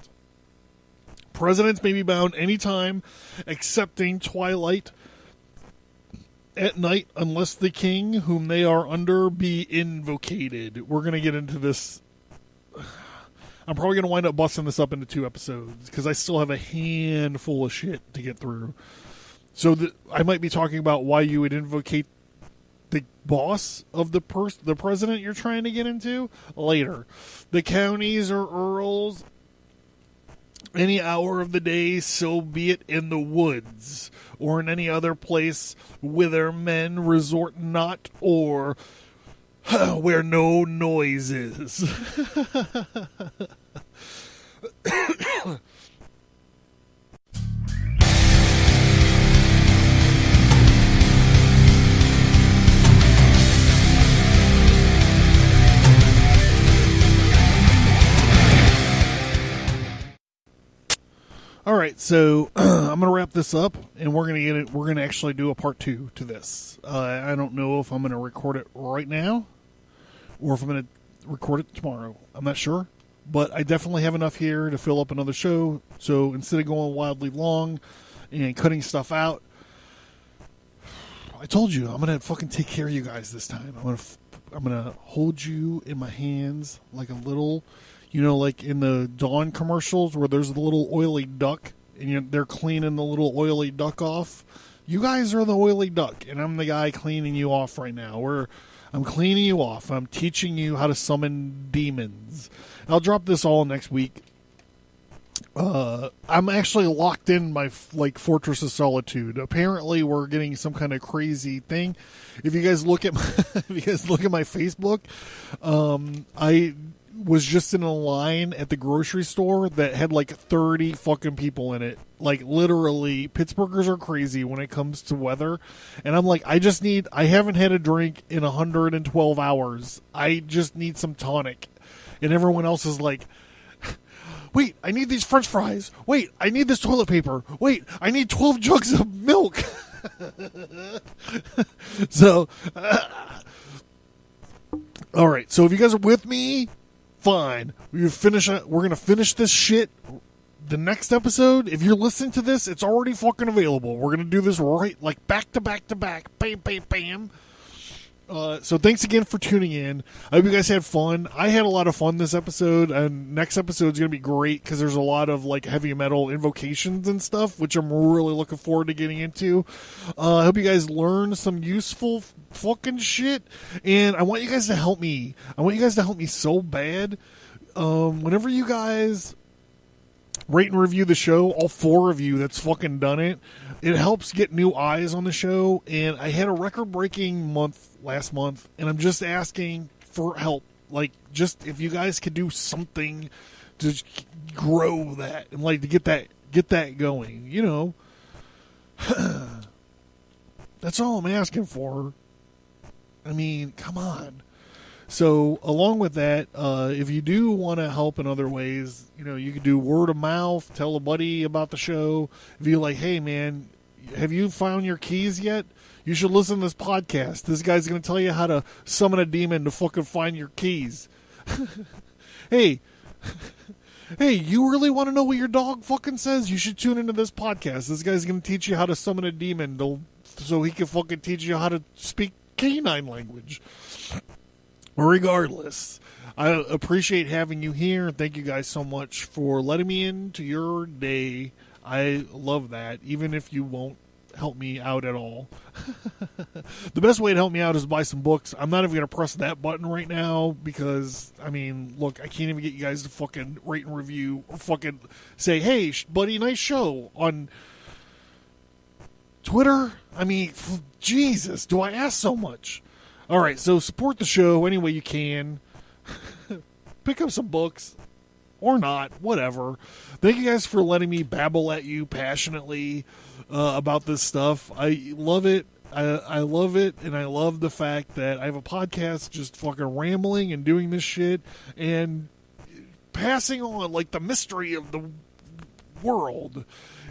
Presidents may be bound any time excepting twilight at night, unless the king whom they are under be invocated. We're going to get into this. I'm probably going to wind up busting this up into 2 episodes because I still have a handful of shit to get through. So I might be talking about why you would invocate the boss of the president you're trying to get into later. The counties or earls, any hour of the day, so be it in the woods or in any other place whither men resort not, or where no noise is. All right, so I'm gonna wrap this up, and we're gonna get it. We're gonna actually do a part 2 to this. I don't know if I'm gonna record it right now, or if I'm gonna record it tomorrow. I'm not sure, but I definitely have enough here to fill up another show. So instead of going wildly long and cutting stuff out, I told you I'm gonna fucking take care of you guys this time. I'm gonna hold you in my hands like a little. You know, like in the Dawn commercials where there's the little oily duck and they're cleaning the little oily duck off. You guys are the oily duck, and I'm the guy cleaning you off right now. I'm cleaning you off. I'm teaching you how to summon demons. I'll drop this all next week. I'm actually locked in my Fortress of Solitude. Apparently, we're getting some kind of crazy thing. If you guys look at my, Facebook, I was just in a line at the grocery store that had like 30 fucking people in it. Like, literally, Pittsburghers are crazy when it comes to weather. And I'm like, I haven't had a drink in 112 hours. I just need some tonic. And everyone else is like, wait, I need these French fries. Wait, I need this toilet paper. Wait, I need 12 jugs of milk. So, all right. So if you guys are with me, fine. We're going to finish this shit the next episode. If you're listening to this, it's already fucking available. We're going to do this right, like back to back to back. Bam, bam, bam. So thanks again for tuning in. I hope you guys had fun. I had a lot of fun this episode, and next episode is going to be great because there's a lot of like heavy metal invocations and stuff, which I'm really looking forward to getting into. I hope you guys learned some useful fucking shit, and I want you guys to help me. I want you guys to help me so bad. Whenever you guys rate and review the show, all 4 of you that's fucking done it, it helps get new eyes on the show. And I had a record-breaking month last month, and I'm just asking for help. Like, just if you guys could do something to grow that and like to get that going, you know. That's all I'm asking for. I mean, come on. So along with that, if you do want to help in other ways, you know, you could do word of mouth, tell a buddy about the show. If you're like, hey man, have you found your keys yet? You should listen to this podcast. This guy's going to tell you how to summon a demon to fucking find your keys. Hey, you really want to know what your dog fucking says? You should tune into this podcast. This guy's going to teach you how to summon a demon so he can fucking teach you how to speak canine language. Regardless, I appreciate having you here. Thank you guys so much for letting me into your day. I love that, even if you won't help me out at all. The best way to help me out is buy some books. I'm not even going to press that button right now because, I mean, look, I can't even get you guys to fucking rate and review or fucking say, hey, buddy, nice show on Twitter. I mean, Jesus, do I ask so much? All right, so support the show any way you can. Pick up some books. Or not, whatever. Thank you guys for letting me babble at you passionately about this stuff. I love it. I love it, and I love the fact that I have a podcast just fucking rambling and doing this shit and passing on, like, the mystery of the world.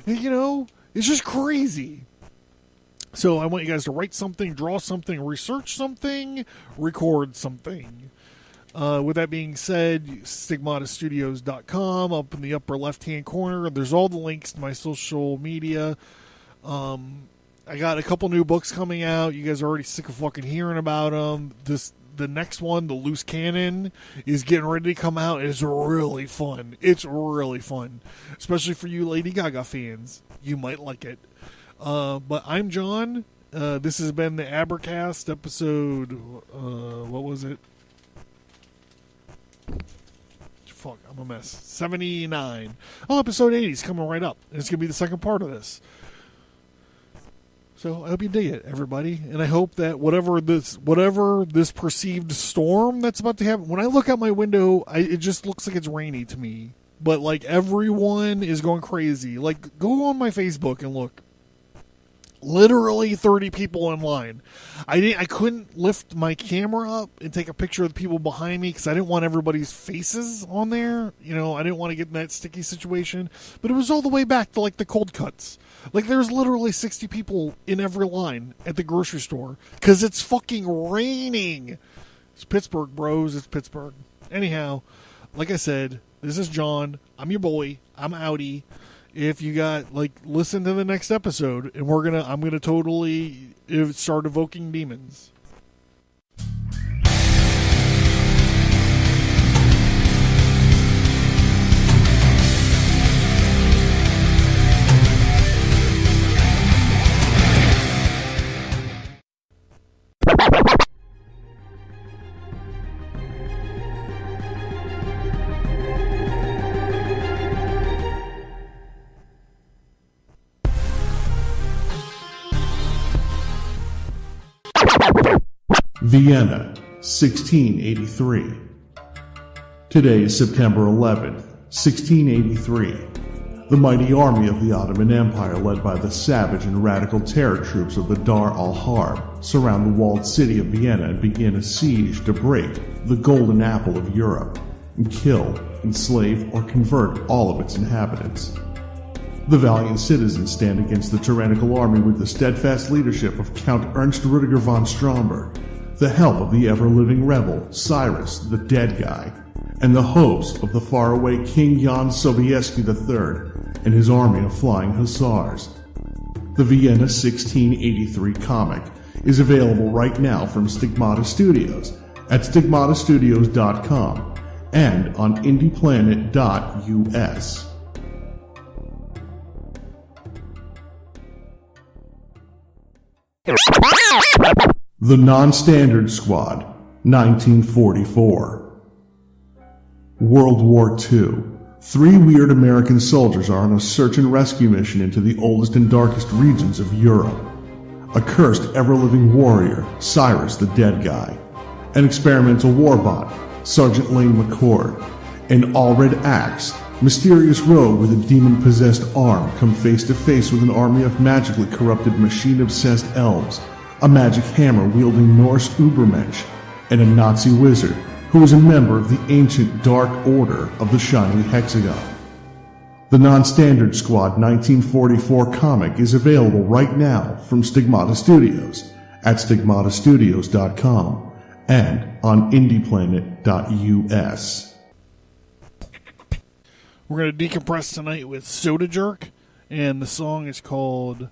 You know, it's just crazy. So I want you guys to write something, draw something, research something, record something. With that being said, stigmatastudios.com, up in the upper left-hand corner, there's all the links to my social media. I got a couple new books coming out. You guys are already sick of fucking hearing about them. The next one, The Loose Cannon, is getting ready to come out. It's really fun. It's really fun. Especially for you Lady Gaga fans. You might like it. But I'm John. This has been the Abercast episode, what was it? Fuck, I'm a mess. 79. Oh, episode 80 is coming right up. And it's going to be the second part of this. So I hope you dig it, everybody. And I hope that whatever this perceived storm that's about to happen, when I look out my window, it just looks like it's rainy to me. But like everyone is going crazy. Like, go on my Facebook and look. Literally 30 people in line. I couldn't lift my camera up and take a picture of the people behind me because I didn't want everybody's faces on there. You know, I didn't want to get in that sticky situation. But it was all the way back to like the cold cuts. Like there's literally 60 people in every line at the grocery store because it's fucking raining. It's Pittsburgh, bros. It's Pittsburgh. Anyhow, like I said, this is John. I'm your boy. I'm outie. If you got, like, listen to the next episode, and I'm gonna totally start evoking demons. Vienna, 1683. Today is September 11th, 1683. The mighty army of the Ottoman Empire, led by the savage and radical terror troops of the Dar al-Harb, surround the walled city of Vienna and begin a siege to break the golden apple of Europe and kill, enslave, or convert all of its inhabitants. The valiant citizens stand against the tyrannical army with the steadfast leadership of Count Ernst Rudiger von Stromberg, the help of the ever-living rebel, Cyrus, the Dead Guy, and the hopes of the faraway King Jan Sobieski III and his army of flying hussars. The Vienna 1683 comic is available right now from Stigmata Studios at stigmatastudios.com and on indieplanet.us. The Non-Standard Squad, 1944. World War II. 3 weird American soldiers are on a search and rescue mission into the oldest and darkest regions of Europe. A cursed, ever-living warrior, Cyrus the Dead Guy. An experimental warbot, Sergeant Lane McCord. An all-red axe, mysterious rogue with a demon-possessed arm come face to face with an army of magically corrupted machine-obsessed elves, a magic hammer-wielding Norse Ubermensch, and a Nazi wizard who is a member of the ancient Dark Order of the Shining Hexagon. The Non-Standard Squad 1944 comic is available right now from Stigmata Studios at stigmatastudios.com and on indieplanet.us. We're going to decompress tonight with Soda Jerk, and the song is called,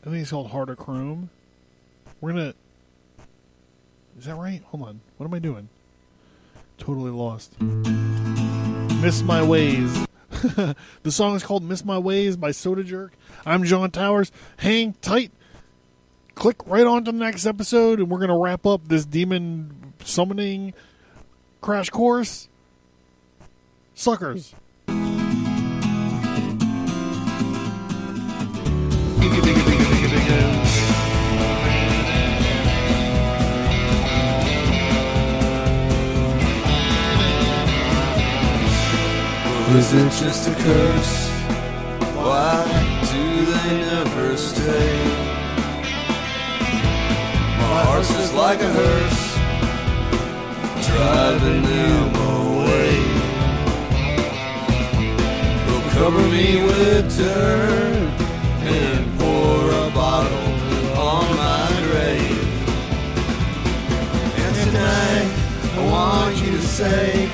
I think it's called Heart of Chrome. We're going to, is that right? Hold on. What am I doing? Totally lost. Miss My Ways. The song is called Miss My Ways by Soda Jerk. I'm John Towers. Hang tight. Click right on to the next episode, and we're going to wrap up this demon summoning crash course. Suckers. Was it just a curse? Why do they never stay? My heart's just like a hearse, driving them away. They'll cover me with dirt and pour a bottle say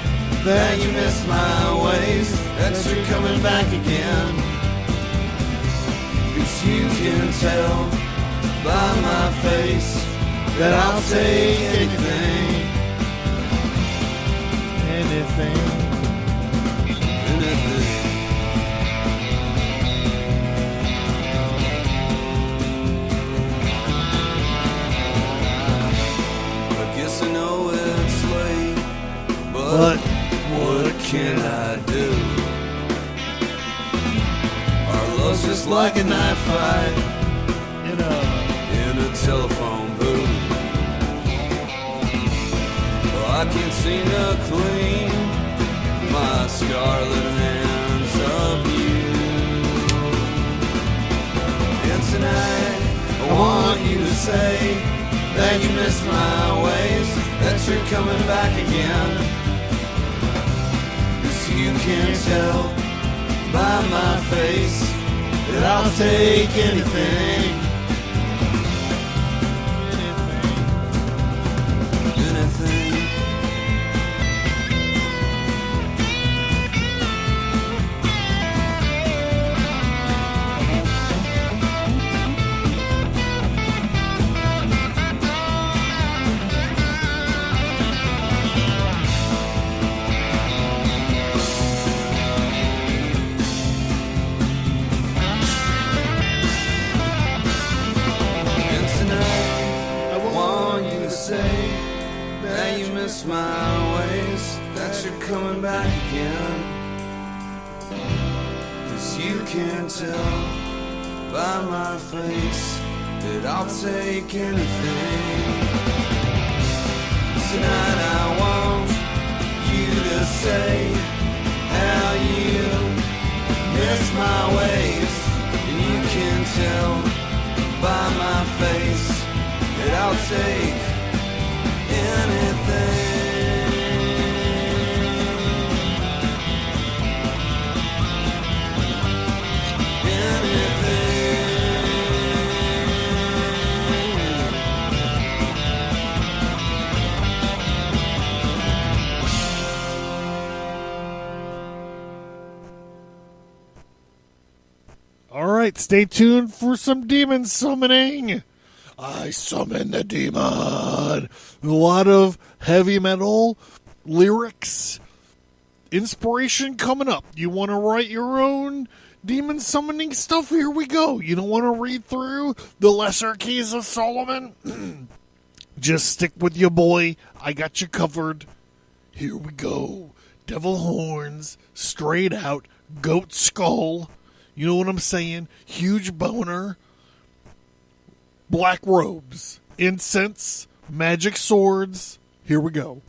that you miss my ways, that you're coming back again. 'Cause you can tell by my face that I'll take anything. Anything. I guess I know it's late, but what can I do? Our love's just like a knife fight in a telephone booth. Well, I can't seem to clean my scarlet hands of you. And tonight I want you to say that you miss my ways, that you're coming back again. 'Cause you can tell by my face that I'll take anything. Anything. My ways, that you're coming back again. 'Cause you can tell by my face that I'll take anything. Tonight I want you to say how you miss my ways. And you can tell by my face that I'll take anything. All right, stay tuned for some demon summoning. I summon the demon. A lot of heavy metal lyrics, inspiration coming up. You want to write your own demon summoning stuff? Here we go. You don't want to read through the Lesser Keys of Solomon? Just stick with your boy. I got you covered. Here we go. Devil horns, straight out, goat skull. You know what I'm saying? Huge boner, black robes, incense, magic swords. Here we go.